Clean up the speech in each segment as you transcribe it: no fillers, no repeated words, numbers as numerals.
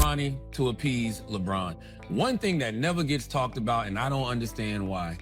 Bronny to appease LeBron. One thing that never gets talked about, and I don't understand why,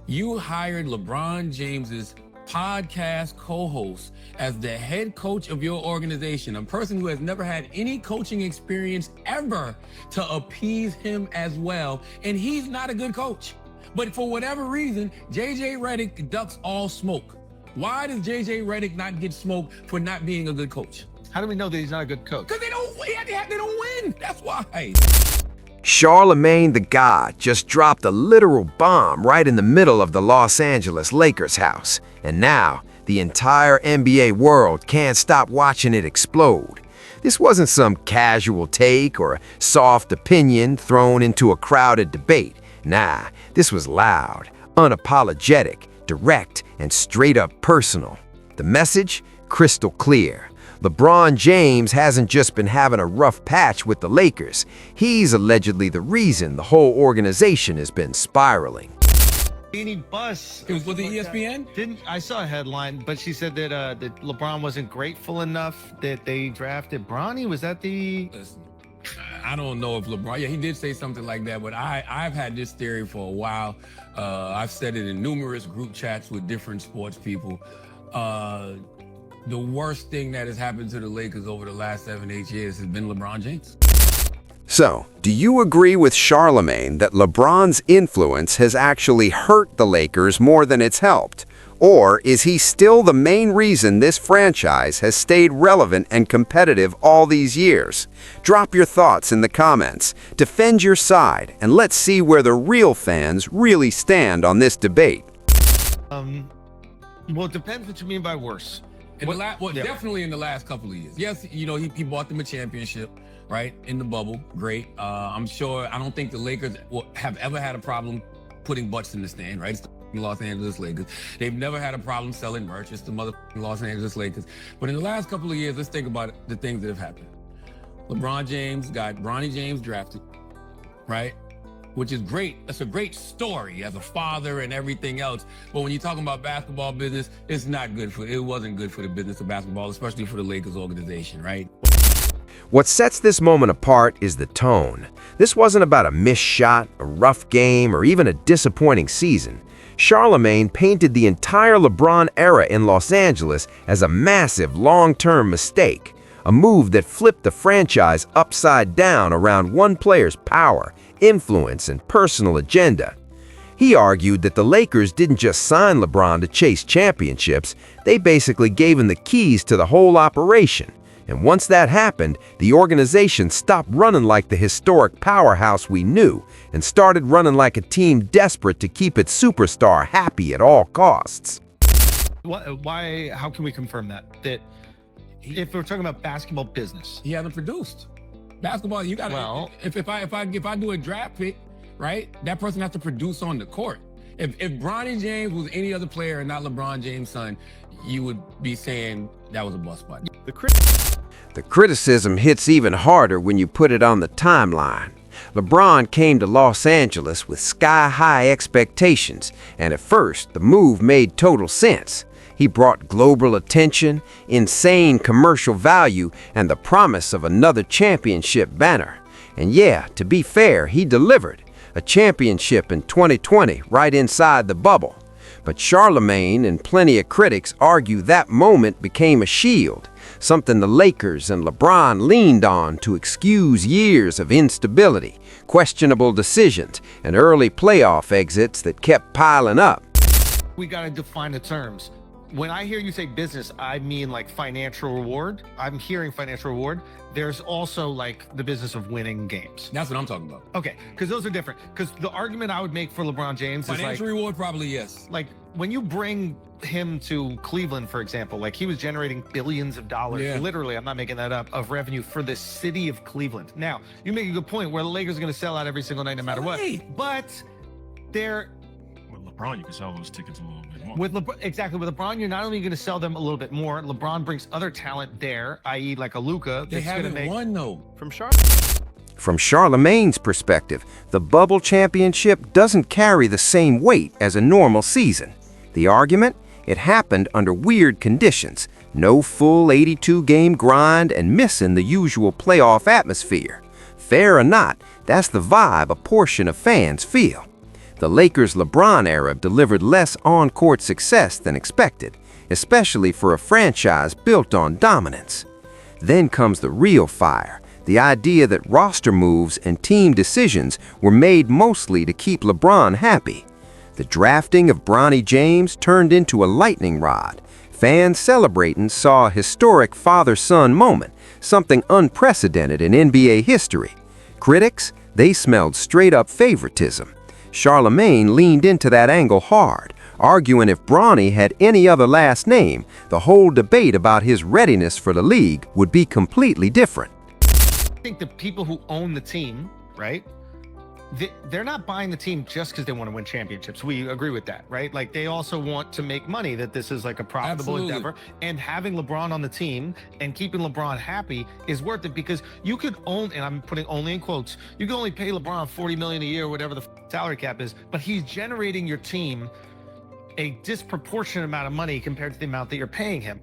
you hired LeBron James's podcast co-host as the head coach of your organization, a person who has never had any coaching experience ever, to appease him as well. And he's not a good coach. But for whatever reason, JJ Redick ducks all smoke. Why does JJ Redick not get smoked for not being a good coach? How do we know that he's not a good coach? Because they don't win. That's why. Charlamagne the God just dropped a literal bomb right in the middle of the Los Angeles Lakers house. And now, the entire NBA world can't stop watching it explode. This wasn't some casual take or a soft opinion thrown into a crowded debate. Nah, this was loud, unapologetic, direct, and straight up personal. The message? Crystal clear. LeBron James hasn't just been having a rough patch with the Lakers. He's allegedly the reason the whole organization has been spiraling. Bus. Was it ESPN? I saw a headline, but she said that that LeBron wasn't grateful enough that they drafted Bronny. Was that the? Listen, I don't know if LeBron. Yeah, he did say something like that, but I've had this theory for a while. I've said it in numerous group chats with different sports people. The worst thing that has happened to the Lakers over the last 7-8 years has been LeBron James. So, do you agree with Charlemagne that LeBron's influence has actually hurt the Lakers more than it's helped? Or is he still the main reason this franchise has stayed relevant and competitive all these years? Drop your thoughts in the comments, defend your side, and let's see where the real fans really stand on this debate. Well, it depends what you mean by worse. Definitely in the last couple of years. Yes, you know, he bought them a championship, right, in the bubble. Great. I don't think the Lakers have ever had a problem putting butts in the stand, right? It's the Los Angeles Lakers. They've never had a problem selling merch. It's the motherfucking Los Angeles Lakers. But in the last couple of years, let's think about the things that have happened. LeBron James got Bronny James drafted, right? Which is great. That's a great story as a father and everything else. But when you're talking about basketball business, it wasn't good for the business of basketball, especially for the Lakers organization, right? What sets this moment apart is the tone. This wasn't about a missed shot, a rough game, or even a disappointing season. Charlemagne painted the entire LeBron era in Los Angeles as a massive long-term mistake, a move that flipped the franchise upside down around one player's power, influence, and personal agenda. He argued that the Lakers didn't just sign LeBron to chase championships, they basically gave him the keys to the whole operation. And once that happened, the organization stopped running like the historic powerhouse we knew and started running like a team desperate to keep its superstar happy at all costs. Why? How can we confirm that? That if we're talking about basketball business, he hasn't produced. Basketball, you gotta. Well, if I do a draft pick, right, that person has to produce on the court. If Bronny James was any other player and not LeBron James' son, you would be saying that was a bust spot. The criticism hits even harder when you put it on the timeline. LeBron came to Los Angeles with sky-high expectations, and at first, the move made total sense. He brought global attention, insane commercial value, and the promise of another championship banner. And yeah, to be fair, he delivered. A championship in 2020, right inside the bubble. But Charlemagne and plenty of critics argue that moment became a shield, something the Lakers and LeBron leaned on to excuse years of instability, questionable decisions, and early playoff exits that kept piling up. We got to define the terms. When I hear you say business, I mean like financial reward. I'm hearing financial reward. There's also like the business of winning games. That's what I'm talking about. Okay, because those are different. Because the argument I would make for LeBron James is like financial reward, probably yes. Like when you bring him to Cleveland, for example, like he was generating billions of dollars, literally, I'm not making that up, of revenue for the city of Cleveland. Now, you make a good point where the Lakers are going to sell out every single night no matter what. But they're... With LeBron, you can sell those tickets a little bit more. With LeBron, you're not only going to sell them a little bit more. LeBron brings other talent there, i.e., like a Luka. They haven't won though. From Charlemagne's perspective, the bubble championship doesn't carry the same weight as a normal season. The argument? It happened under weird conditions. No full 82-game grind and missing the usual playoff atmosphere. Fair or not, that's the vibe a portion of fans feel. The Lakers' LeBron era delivered less on-court success than expected, especially for a franchise built on dominance. Then comes the real fire, the idea that roster moves and team decisions were made mostly to keep LeBron happy. The drafting of Bronny James turned into a lightning rod. Fans celebrating saw a historic father-son moment, something unprecedented in NBA history. Critics, they smelled straight-up favoritism. Charlamagne leaned into that angle hard, arguing if Bronny had any other last name, the whole debate about his readiness for the league would be completely different. I think the people who own the team, right? They're not buying the team just because they want to win championships. We agree with that, right? Like they also want to make money, that this is like a profitable endeavor. And having LeBron on the team and keeping LeBron happy is worth it, because you could own, and I'm putting only in quotes, you can only pay LeBron $40 million a year, whatever the salary cap is, but he's generating your team a disproportionate amount of money compared to the amount that you're paying him.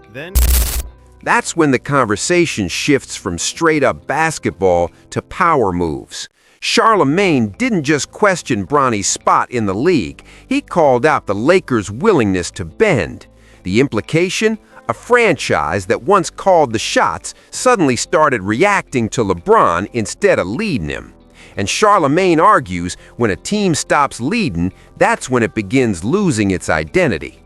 That's when the conversation shifts from straight-up basketball to power moves. Charlemagne didn't just question Bronny's spot in the league, he called out the Lakers' willingness to bend. The implication? A franchise that once called the shots suddenly started reacting to LeBron instead of leading him. And Charlemagne argues when a team stops leading, that's when it begins losing its identity.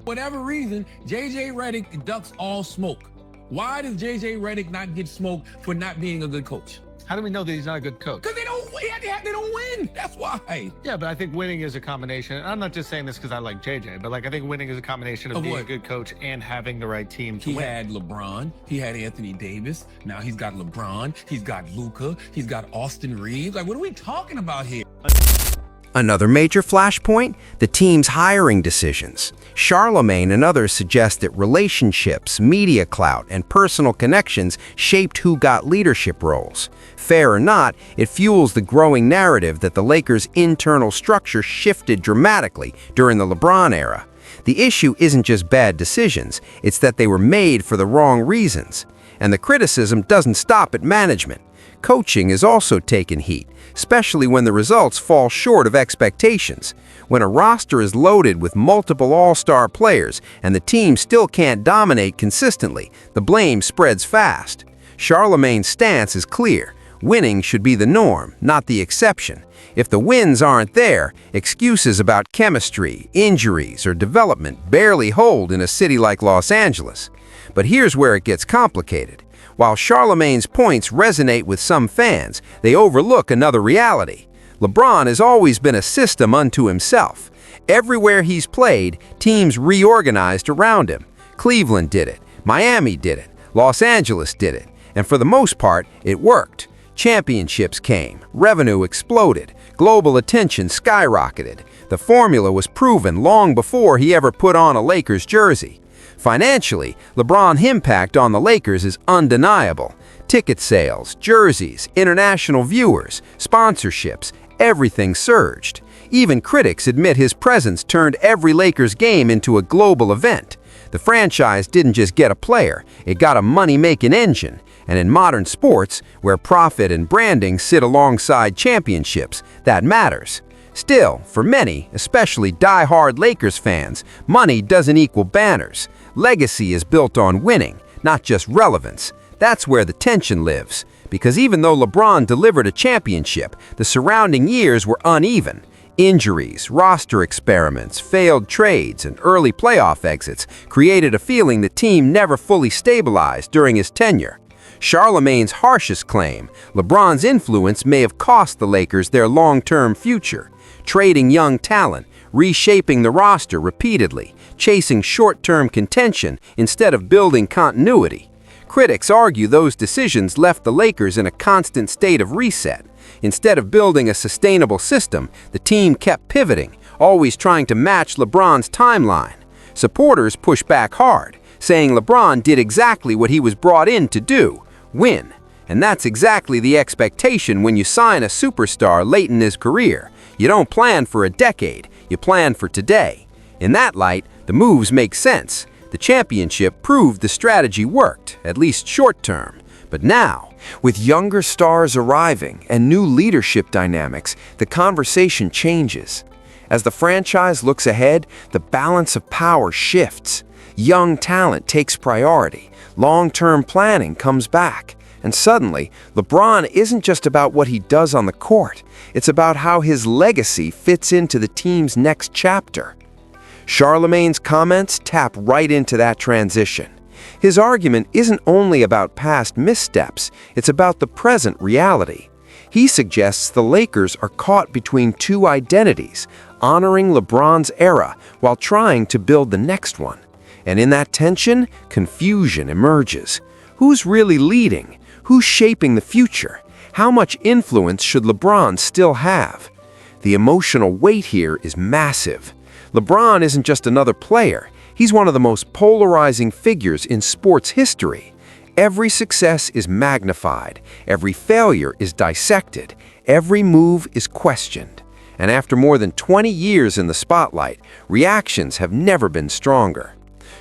Whatever reason, J.J. Redick ducks all smoke. Why does J.J. Redick not get smoked for not being a good coach? How do we know that he's not a good coach? Because they don't win. That's why. Yeah, but I think winning is a combination. I'm not just saying this because I like JJ, but like I think winning is a combination of being a good coach and having the right team to win. He had LeBron. He had Anthony Davis. Now he's got LeBron. He's got Luka. He's got Austin Reeves. Like, what are we talking about here? Another major flashpoint? The team's hiring decisions. Charlemagne and others suggest that relationships, media clout, and personal connections shaped who got leadership roles. Fair or not, it fuels the growing narrative that the Lakers' internal structure shifted dramatically during the LeBron era. The issue isn't just bad decisions, it's that they were made for the wrong reasons. And the criticism doesn't stop at management. Coaching is also taking heat, especially when the results fall short of expectations. When a roster is loaded with multiple all-star players and the team still can't dominate consistently, the blame spreads fast. Charlemagne's stance is clear. Winning should be the norm, not the exception. If the wins aren't there, excuses about chemistry, injuries, or development barely hold in a city like Los Angeles. But here's where it gets complicated. While Charlemagne's points resonate with some fans, they overlook another reality. LeBron has always been a system unto himself. Everywhere he's played, teams reorganized around him. Cleveland did it, Miami did it, Los Angeles did it, and for the most part, it worked. Championships came, revenue exploded, global attention skyrocketed. The formula was proven long before he ever put on a Lakers jersey. Financially, LeBron's impact on the Lakers is undeniable. Ticket sales, jerseys, international viewers, sponsorships, everything surged. Even critics admit his presence turned every Lakers game into a global event. The franchise didn't just get a player, it got a money-making engine. And in modern sports, where profit and branding sit alongside championships, that matters. Still, for many, especially die-hard Lakers fans, money doesn't equal banners. Legacy is built on winning, not just relevance. That's where the tension lives. Because even though LeBron delivered a championship, the surrounding years were uneven. Injuries, roster experiments, failed trades, and early playoff exits created a feeling the team never fully stabilized during his tenure. Charlemagne's harshest claim, LeBron's influence may have cost the Lakers their long-term future. Trading young talent, reshaping the roster repeatedly, chasing short-term contention instead of building continuity. Critics argue those decisions left the Lakers in a constant state of reset. Instead of building a sustainable system, the team kept pivoting, always trying to match LeBron's timeline. Supporters push back hard, saying LeBron did exactly what he was brought in to do, win. And that's exactly the expectation when you sign a superstar late in his career. You don't plan for a decade, you plan for today. In that light, the moves make sense. The championship proved the strategy worked, at least short term. But now, With younger stars arriving and new leadership dynamics, the conversation changes. As the franchise looks ahead, the balance of power shifts. Young talent takes priority, long-term planning comes back, and suddenly, LeBron isn't just about what he does on the court, it's about how his legacy fits into the team's next chapter. Charlemagne's comments tap right into that transition. His argument isn't only about past missteps, it's about the present reality. He suggests the Lakers are caught between two identities, honoring LeBron's era while trying to build the next one. And in that tension, confusion emerges. Who's really leading? Who's shaping the future? How much influence should LeBron still have? The emotional weight here is massive. LeBron isn't just another player. He's one of the most polarizing figures in sports history. Every success is magnified. Every failure is dissected. Every move is questioned. And after more than 20 years in the spotlight, reactions have never been stronger.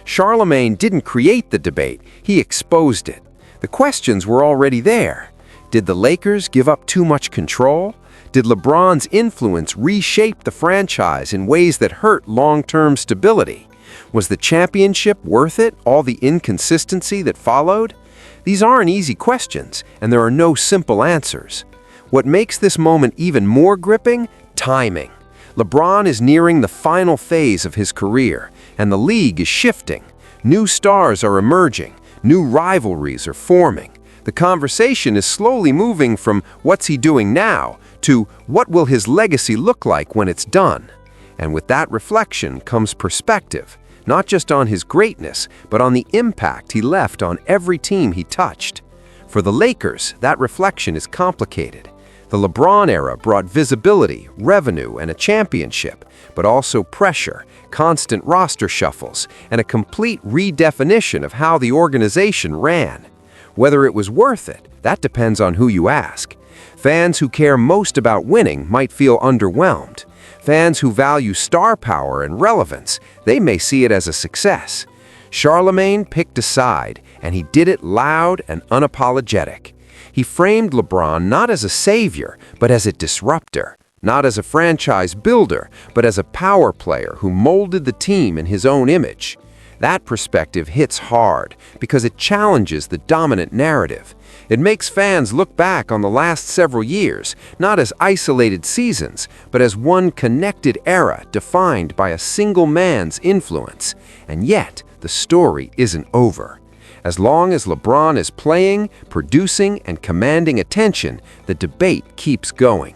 Charlemagne didn't create the debate, he exposed it. The questions were already there. Did the Lakers give up too much control? Did LeBron's influence reshape the franchise in ways that hurt long-term stability? Was the championship worth it, all the inconsistency that followed? These aren't easy questions, and there are no simple answers. What makes this moment even more gripping? Timing. LeBron is nearing the final phase of his career, and the league is shifting. New stars are emerging. New rivalries are forming. The conversation is slowly moving from what's he doing now to what will his legacy look like when it's done. And with that reflection comes perspective, not just on his greatness, but on the impact he left on every team he touched. For the Lakers, that reflection is complicated. The LeBron era brought visibility, revenue, and a championship, but also pressure, constant roster shuffles, and a complete redefinition of how the organization ran. Whether it was worth it, that depends on who you ask. Fans who care most about winning might feel underwhelmed. Fans who value star power and relevance, they may see it as a success. Charlemagne picked a side, and he did it loud and unapologetic. He framed LeBron not as a savior, but as a disruptor. Not as a franchise builder, but as a power player who molded the team in his own image. That perspective hits hard because it challenges the dominant narrative. It makes fans look back on the last several years, not as isolated seasons, but as one connected era defined by a single man's influence. And yet, the story isn't over. As long as LeBron is playing, producing, and commanding attention, the debate keeps going.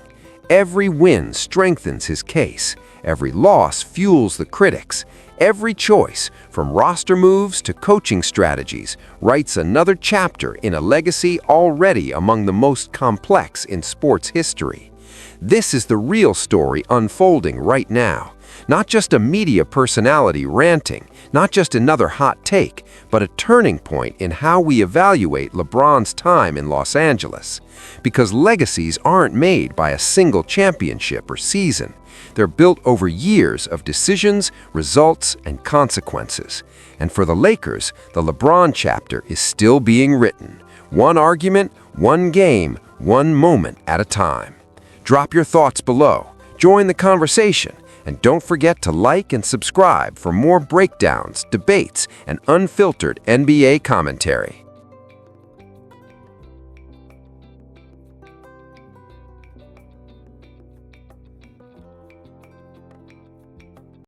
Every win strengthens his case. Every loss fuels the critics. Every choice, from roster moves to coaching strategies, writes another chapter in a legacy already among the most complex in sports history. This is the real story unfolding right now. Not just a media personality ranting, not just another hot take, but a turning point in how we evaluate LeBron's time in Los Angeles. Because legacies aren't made by a single championship or season. They're built over years of decisions, results, and consequences. And for the Lakers, the LeBron chapter is still being written. One argument, one game, one moment at a time. Drop your thoughts below. Join the conversation. And don't forget to like and subscribe for more breakdowns, debates, and unfiltered NBA commentary.